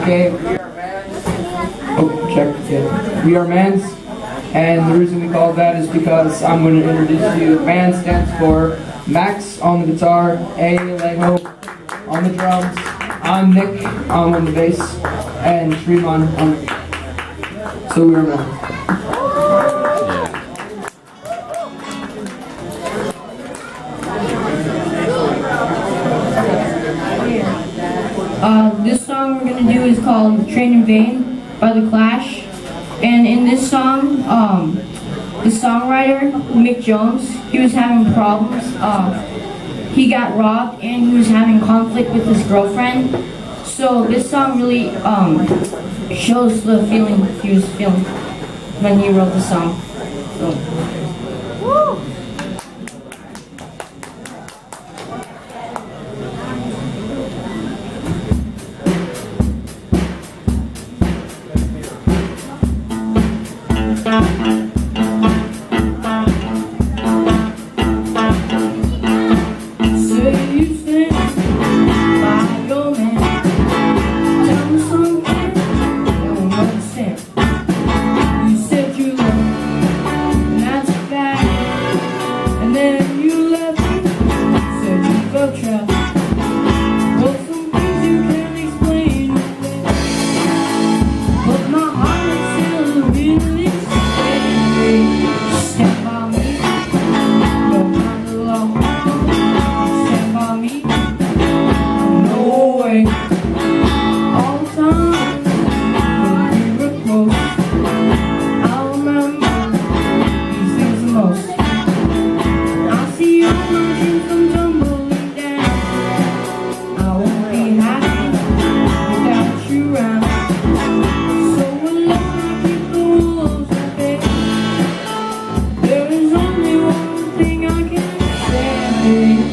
Okay, we are MANS. Oh, check. Yeah. We are MANS, and the reason we call that is because I'm going to introduce you. MANS stands for Max on the guitar, A. Leho on the drums, I'm Nick on the bass, and Shriman on. So we are MANS. This song we're going to do is called Train in Vain by The Clash. And in this song, the songwriter, Mick Jones, he was having problems. He got robbed and he was having conflict with his girlfriend. So this song really shows the feeling he was feeling when he wrote the song. Woo! There is only one thing I can say.